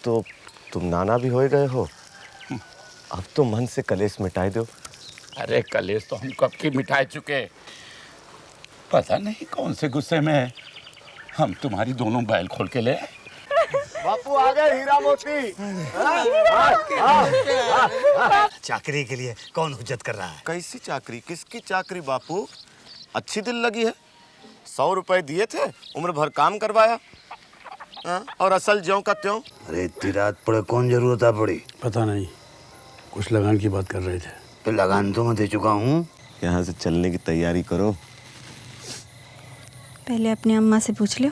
तो तुम नाना भी हो गए हो, अब तो मन से कलेश मिटाई दो। अरे कलेश तो हम कब की मिटाए चुके। पता नहीं कौन से गुस्से में है, हम तुम्हारी दोनों बैल खोल के ले आए। बापू आ गए हीरा मोती। चाकरी के लिए कौन हुज्जत कर रहा है? कैसी चाकरी? किसकी चाकरी बापू? अच्छी दिल लगी है। 100 रुपए दिए थे, उम्र भर काम करवाया। और असल ज्यों का त्यों। अरे इतनी रात पड़े कौन जरूरत आ पड़ी? पता नहीं, कुछ लगान की बात कर रहे थे। तो लगान तो मैं दे चुका हूँ। यहाँ से चलने की तैयारी करो। पहले अपनी अम्मा से पूछ लो।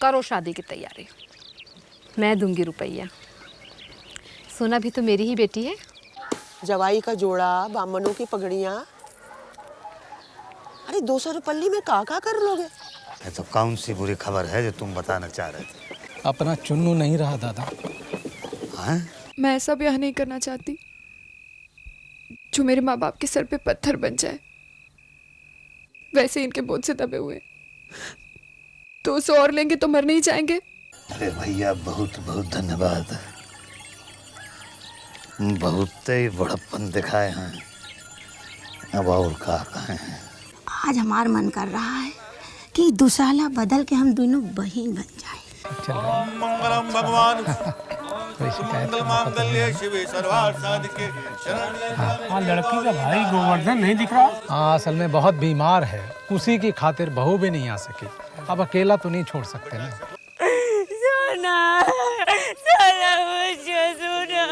करो शादी की तैयारी, मैं दूंगी रुपया। सोना भी तो मेरी ही बेटी है। जवाई का जोड़ा, बामनों की पगड़ियाँ। अरे 200 रुपये में का कर लोगे? ये तो कौन सी बुरी खबर है जो तुम बताना चाह रहे थे? अपना चुन्नू नहीं रहा दादा। हाँ? मैं ऐसा ब्याह नहीं करना चाहती जो मेरे माँ बाप के सर पे पत्थर बन जाए। वैसे इनके बोझ से दबे हुए 200 और लेंगे तो मर नहीं जाएंगे। अरे भैया बहुत बहुत धन्यवाद, बहुत ही बड़प्पन दिखाए हैं। अब और का कहें। आज हमार मन कर रहा है कि दुशाला बदल के हम दोनों बहन बन जाए। मंगलम भगवान मंगल मांगल्ये शिवे सर्वार्थ साधिके। हाँ, लड़की का भाई गोवर्धन नहीं दिख रहा। हाँ, असल में बहुत बीमार है, उसी की खातिर बहू भी नहीं आ सकी। अब अकेला तो नहीं छोड़ सकते ना। सोना, सोना मुझे सोना।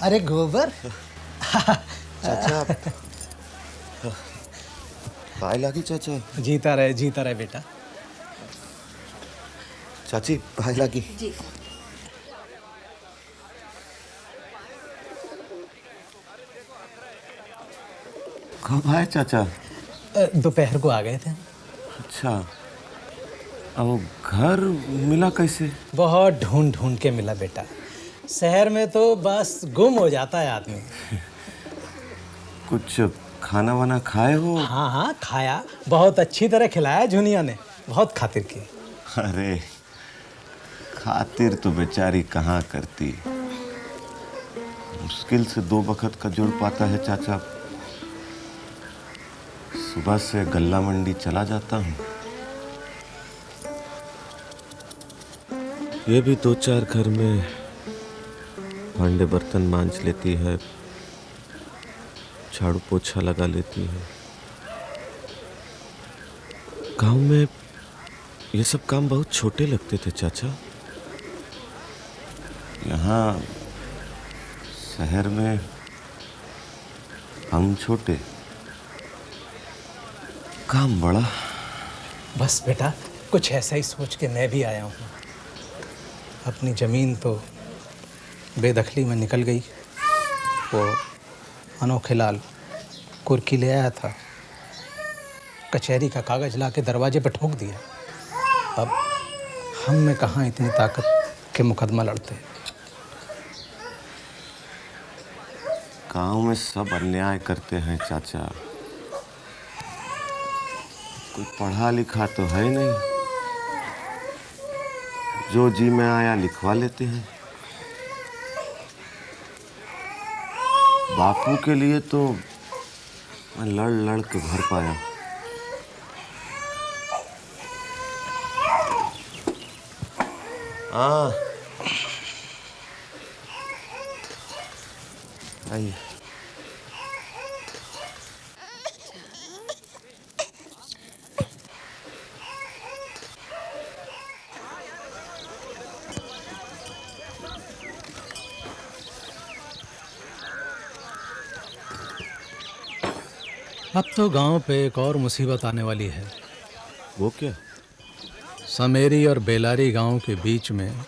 अरे गोबर। चाचा पाए लागी चाचा। जीता रहे बेटा। चाची पाए लागी। जी। कब आए चाचा? दोपहर को आ गए थे। अच्छा, अब घर मिला कैसे? बहुत ढूंढ के मिला बेटा। शहर में तो बस गुम हो जाता है आदमी। कुछ खाना वाना खाए हो? हाँ, खाया। बहुत अच्छी तरह खिलाया झुनिया ने, बहुत खातिर की। अरे खातिर तो बेचारी कहाँ करती, मुश्किल से 2 वक्त का जुड़ पाता है चाचा। सुबह से गल्ला मंडी चला जाता हूँ, ये भी 2-4 घर में भांडे बर्तन मांज लेती है, झाड़ू पोछा लगा लेती है। गांव में ये सब काम बहुत छोटे लगते थे चाचा। यहाँ शहर में हम छोटे, काम बड़ा। बस बेटा, कुछ ऐसा ही सोच के मैं भी आया हूँ। अपनी ज़मीन तो बेदखली में निकल गई। वो अनोखे लाल कुर्की ले आया था, कचहरी का कागज़ ला के दरवाजे पर ठोक दिया। अब हम में कहाँ इतनी ताकत के मुकदमा लड़ते। गांव में सब अन्याय करते हैं चाचा, कोई पढ़ा लिखा तो है नहीं, जो जी में आया लिखवा लेते हैं। बापू के लिए तो मैं लड़ लड़ के भर पाया। हाँ आइए। अब तो गांव पे एक और मुसीबत आने वाली है। वो क्या? समेरी और बेलारी गांव के बीच में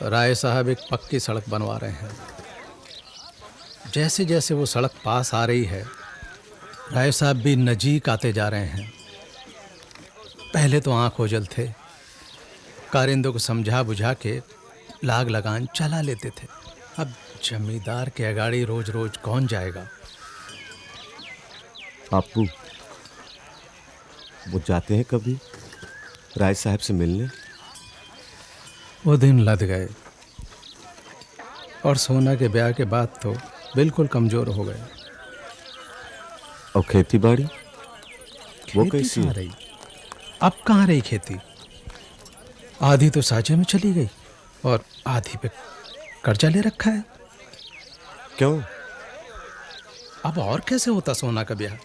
राय साहब एक पक्की सड़क बनवा रहे हैं। जैसे जैसे वो सड़क पास आ रही है, राय साहब भी नजीक आते जा रहे हैं। पहले तो आंख ओझल थे, कारिंदों को समझा बुझा के लाग लगान चला लेते थे। अब जमींदार के अगाड़ी रोज रोज कौन जाएगा? आपू, वो जाते हैं कभी राय साहब से मिलने? वो दिन लद गए और सोना के ब्याह के बाद तो बिल्कुल कमजोर हो गए। और खेती बाड़ी वो खेती कैसी कहाँ है? रही? अब कहाँ रही खेती? आधी तो साझे में चली गई और आधी पे कर्जा ले रखा है। क्यों? अब और कैसे होता सोना का ब्याह?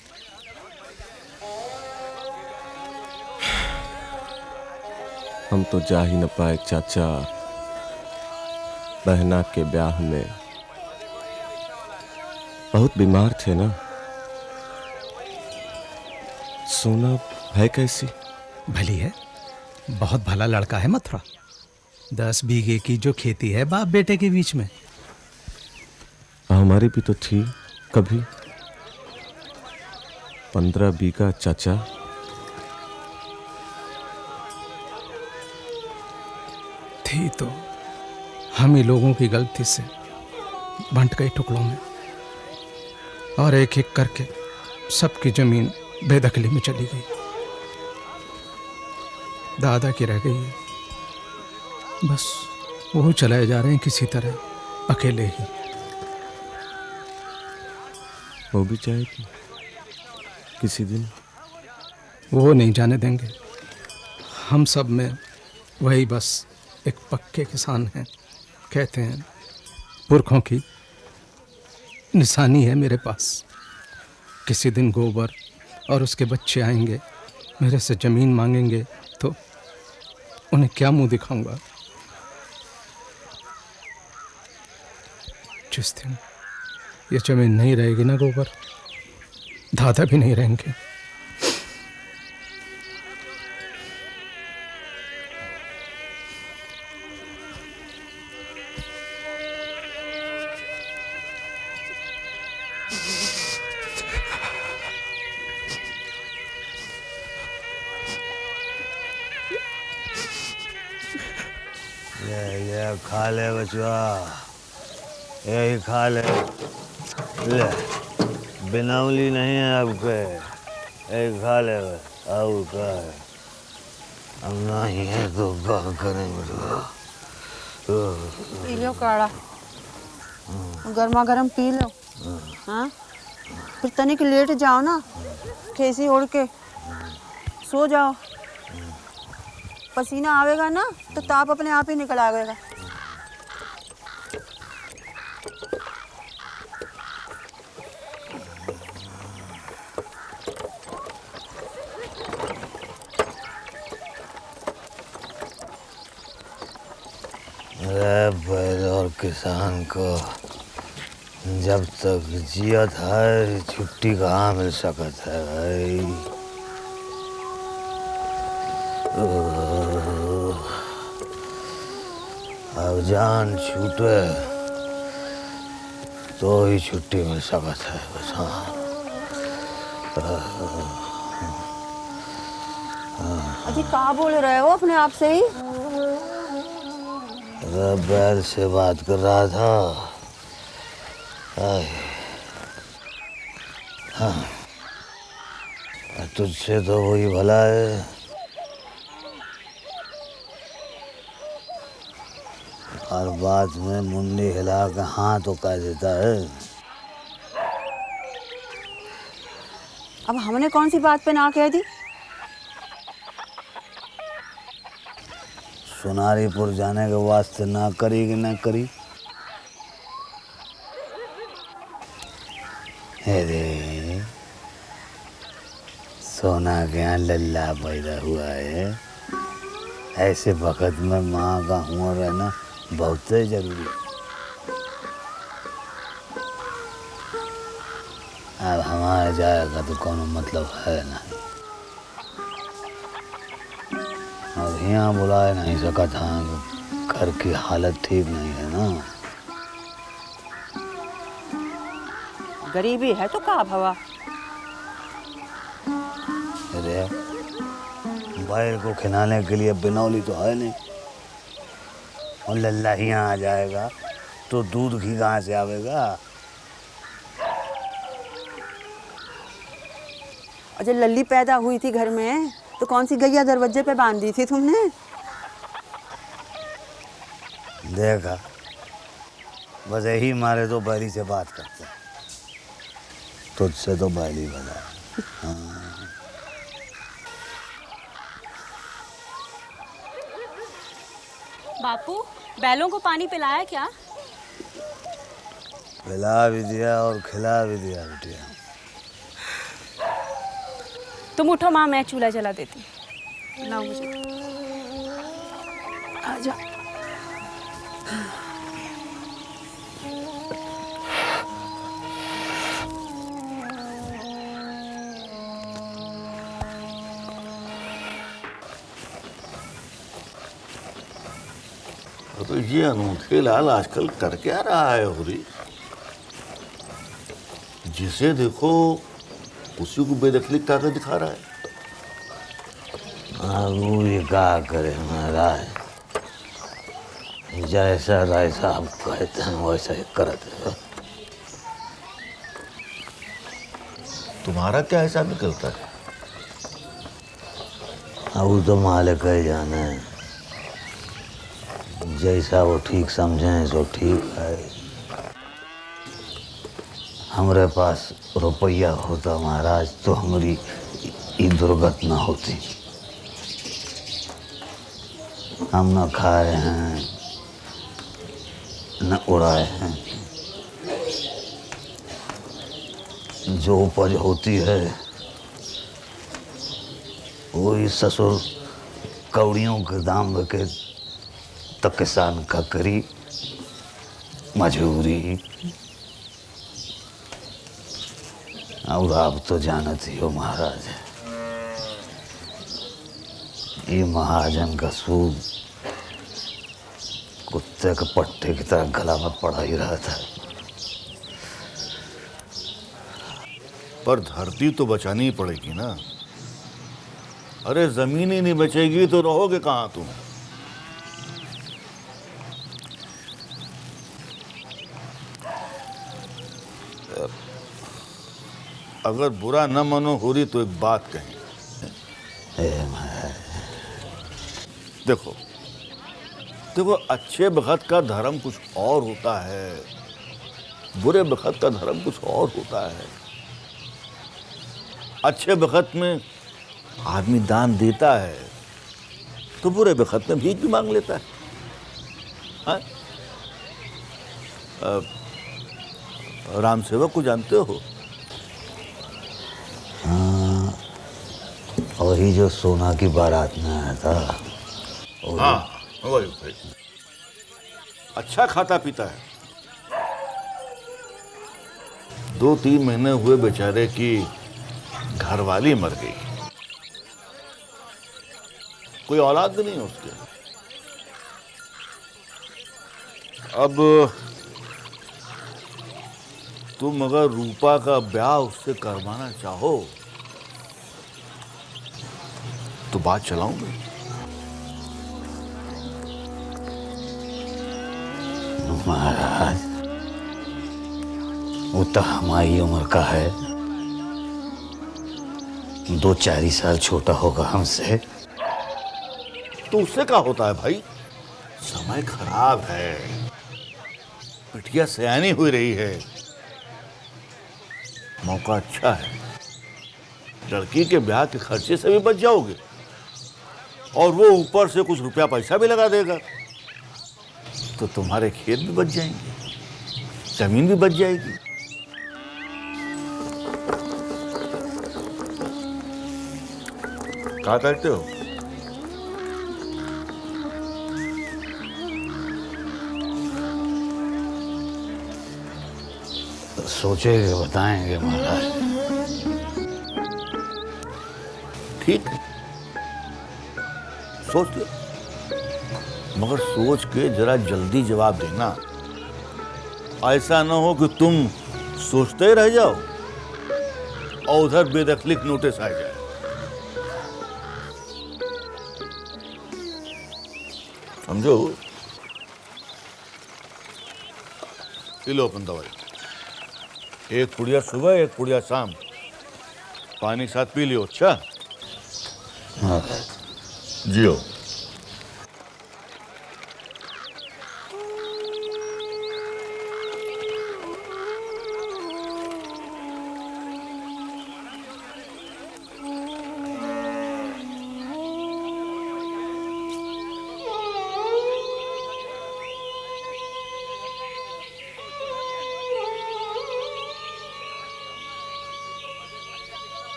हम तो जा ही न पाए चाचा बहना के ब्याह में। बहुत बीमार थे ना। सोना है कैसी? भली है, बहुत भला लड़का है मथुरा। 10 बीघे की जो खेती है बाप बेटे के बीच में। हमारी भी तो थी कभी 15 बीघा चाचा। थी तो हम ही लोगों की गलती से बंट गई टुकड़ों में, और एक एक करके सबकी जमीन बेदखली में चली गई। दादा की रह गई है, बस वो चलाए जा रहे हैं किसी तरह अकेले ही। वो भी जाएगी किसी दिन। वो नहीं जाने देंगे। हम सब में वही बस एक पक्के किसान हैं। कहते हैं पुरखों की निशानी है मेरे पास। किसी दिन गोबर और उसके बच्चे आएंगे, मेरे से ज़मीन मांगेंगे, तो उन्हें क्या मुंह दिखाऊंगा? जिस दिन ये ज़मीन नहीं रहेगी ना गोबर, दादा भी नहीं रहेंगे। ये खा ले बचवा, यही खा ले। ले, बिनौली नहीं है आपके, यही खा ले। और का है, अब नहीं है तो क्या करें बचवा? पी लो काढ़ा, गर्मा गर्म पी लो। हाँ, फिर तनिक लेट जाओ ना, खेसी ओढ़ के सो जाओ। पसीना आवेगा ना तो ताप अपने आप ही निकल आवेगा। अरे बैल और किसान को जब तक जियत है छुट्टी कहाँ मिल सकत है भाई। अब जान छूटे तो ही छुट्टी मिल सकत है बस। हाँ, अजी कहाँ बोल रहे हो अपने आप से ही? अरे बैल से बात कर रहा था। हाँ, तुझसे तो वही भला है। हर बात में मुंडी हिला के हाँ तो कह देता है। अब हमने कौन सी बात पे ना कह दी? सोनारीपुर जाने के वास्ते ना करी कि ना करी? अरे सोना के यहाँ लल्ला पैदा हुआ है, ऐसे वक्त में माँ का हुआ रहना बहुत जरूरी है। अब हमारे जाएगा तो कोनो मतलब है नहीं। और यहाँ बुलाए नहीं सका था, घर की हालत ठीक नहीं है ना। गरीबी है तो का भवा। अरे बैल को खिलाने के लिए बिनौली तो है नहीं, और लल्ला ही यहाँ आ जाएगा तो दूध घी कहाँ से आवेगा। और जब लल्ली पैदा हुई थी घर में तो कौन सी गैया दरवाजे पे बांध दी थी तुमने? देखा, बस यही मारे तो बैली से बात करते, तुझसे तो बैली बना। हाँ। बापू, बैलों को पानी पिलाया क्या? पिला भी दिया और खिला भी दिया बिटिया। तुम उठो माँ, मैं चूल्हा जला देती। लाओ मुझे। आजा। तो ये अनूठे लाल आजकल कर क्या रहा है होरी? जिसे देखो उसी को बेदखली करके दिखा रहा है। अब ये क्या करे महाराज, जैसा राय साहब कहते हैं वैसा ही करते हैं। तुम्हारा क्या हिसाब निकलता है? अब तो मालिक ही जाने है, जैसा वो ठीक समझें सो ठीक है। हमारे पास रुपया होता महाराज तो हमारी ये दुर्घटना होती। हम न खाए हैं न उड़ाए हैं, जो उपज होती है वही ससुर कौड़ियों के दाम के तो किसान का करी मजबूरी। और आप तो जानते ही हो महाराज, ये महाजन का सूद कुत्ते के पट्टे की तरह गला में पड़ा ही रहा था। पर धरती तो बचानी ही पड़ेगी ना। अरे जमीन ही नहीं बचेगी तो रहोगे कहाँ तुम? अगर बुरा न मानो होरी तो एक बात कहें। देखो देखो, अच्छे वक्त का धर्म कुछ और होता है, बुरे वक्त का धर्म कुछ और होता है। अच्छे वक्त में आदमी दान देता है तो बुरे वक्त में भीख भी मांग लेता है। हाँ? राम सेवक को जानते हो? हाँ, वही जो सोना की बारात में आया था। हाँ वही वही। अच्छा खाता पीता है। 2-3 महीने हुए बेचारे की घरवाली मर गई, कोई औलाद नहीं है उसके। अब तुम अगर रूपा का ब्याह उससे करवाना चाहो तो बात चलाऊंगा। महाराज वो तो हमारी उम्र का है, 2-4 साल छोटा होगा हमसे। तो उससे क्या होता है भाई? समय खराब है, बिटिया सयानी हुई रही है, मौका अच्छा है। लड़की के ब्याह के खर्चे से भी बच जाओगे और वो ऊपर से कुछ रुपया पैसा भी लगा देगा, तो तुम्हारे खेत भी बच जाएंगे, जमीन भी बच जाएगी। कहाँ करते हो? सोचे के बताएंगे महाराज। ठीक है, सोच ले, मगर सोच के जरा जल्दी जवाब देना। ऐसा ना हो कि तुम सोचते ही रह जाओ और उधर बेदखली का नोटिस आ जाए। समझो? ये लो अपन दवाई, एक पुड़िया सुबह एक पुड़िया शाम, पानी के साथ पी लियो। अच्छा जियो।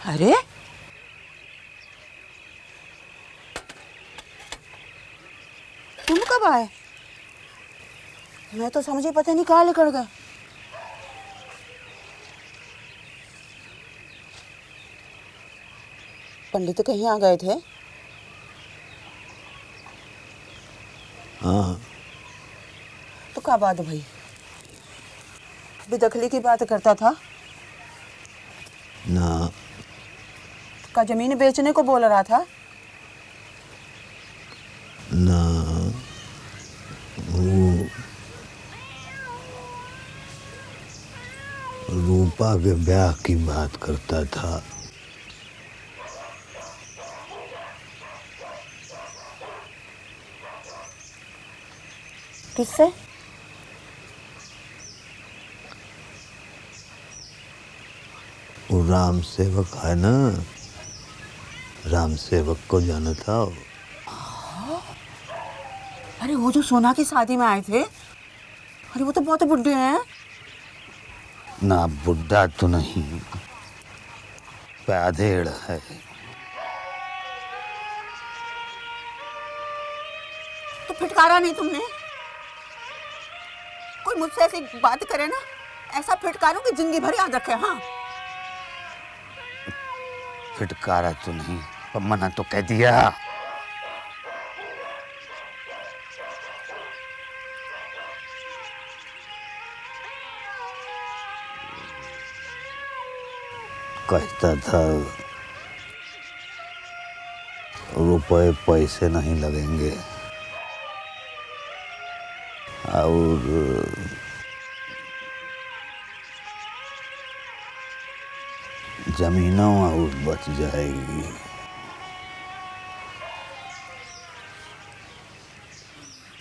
अरे तुम कब आए? मैं तो समझी पता नहीं कहाँ निकल गए। पंडित कहीं आ गए थे? हाँ। तो क्या बात भाई? बेदखली की बात करता था ना। का जमीन बेचने को बोल रहा था? ना, वो रूपा के ब्याह की बात करता था। किससे? वो राम सेवक है ना, राम सेवक को जाना था। अरे वो जो सोना की शादी में आए थे, अरे वो तो बहुत बुढ़े हैं। ना बुढ़ा तो नहीं, पैधेड़ है। तो फिटकारा नहीं तुमने? कोई मुझसे ऐसी बात करे ना, ऐसा फिटकारूं कि जिंदगी भर याद रखे। हाँ, फिटकारा तो नहीं, पर मना तो कह दिया। कहता था रुपए पैसे नहीं लगेंगे और जमीनों और बच जाएगी।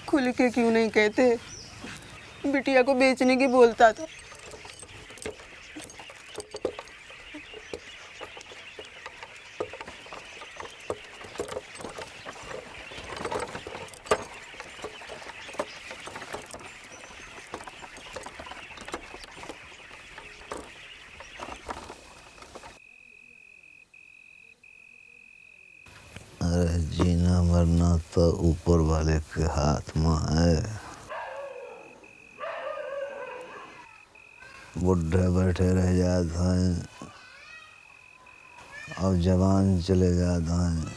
खुल के क्यों नहीं कहते? बिटिया को बेचने की बोलता था। अरे जीना मरना तो ऊपर वाले के हाथ में है। बुढ़े बैठे रह जाते हैं और जवान चले जाते हैं।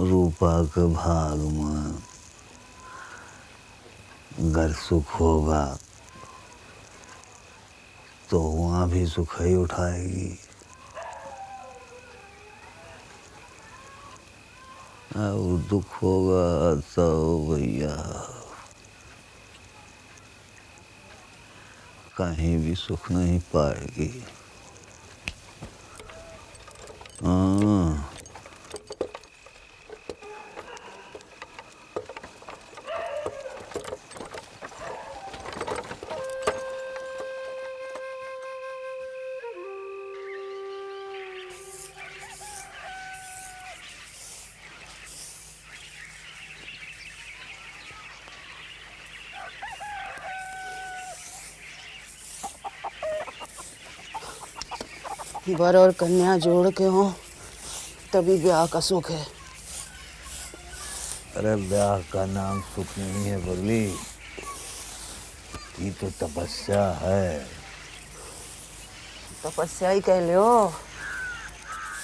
रूपा के भाग में अगर सुख होगा तो वहाँ भी सुख ही उठाएगी, और दुख होगा तो भैया कहीं भी सुख नहीं पाएगी। हाँ। वर और कन्या जोड़ के हो तभी ब्याह का सुख है। अरे ब्याह का नाम सुख नहीं है बगली, ये तो तपस्या है। तपस्या ही कह लो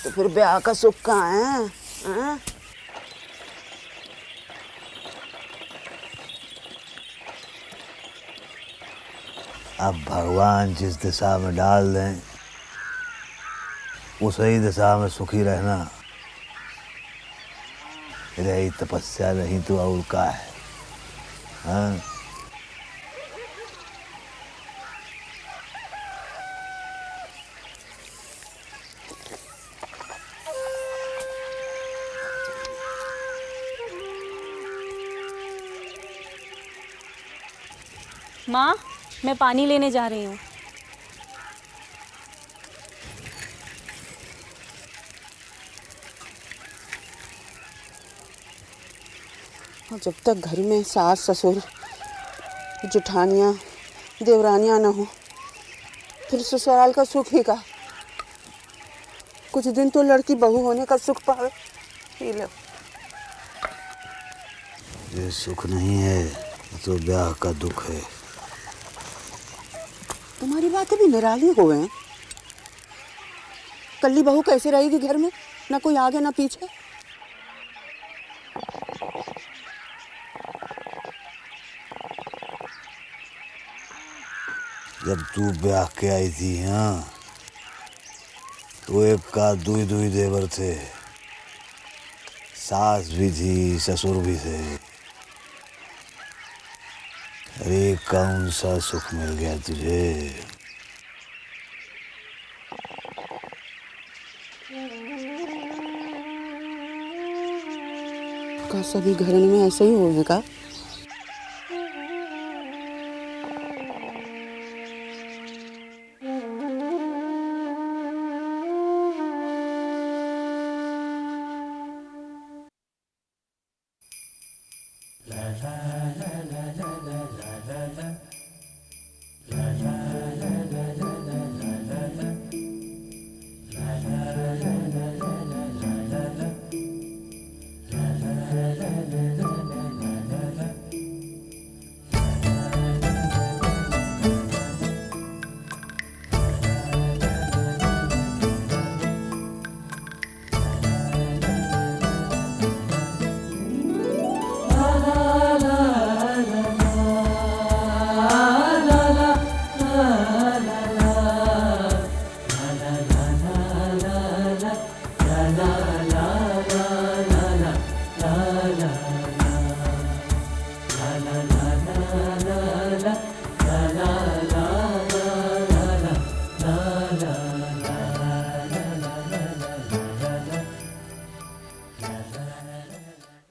तो फिर ब्याह का सुख कहाँ है? हाँ? अब भगवान जिस दिशा में डाल दें उस ही दिशा में सुखी रहना, यही तपस्या नहीं तो और का है। हाँ? माँ, मैं पानी लेने जा रही हूँ। और जब तक घर में सास ससुर जुठानियाँ देवरानियाँ न हो फिर ससुराल का सुख ही का। कुछ दिन तो लड़की बहू होने का सुख पावे। P low. ये सुख नहीं है तो ब्याह का दुख है। तुम्हारी बातें भी निराली हो गए हैं। कल्ली बहू कैसे रहेगी घर में, ना कोई आगे ना पीछे। जब तू ब्याह के आई थी, हाँ, तो एक का दुई दुई देवर थे, सास भी थी ससुर भी थे। अरे कौन सा सुख मिल गया तुझे? का सभी घरों में ऐसा ही होगा? la la la la la la la la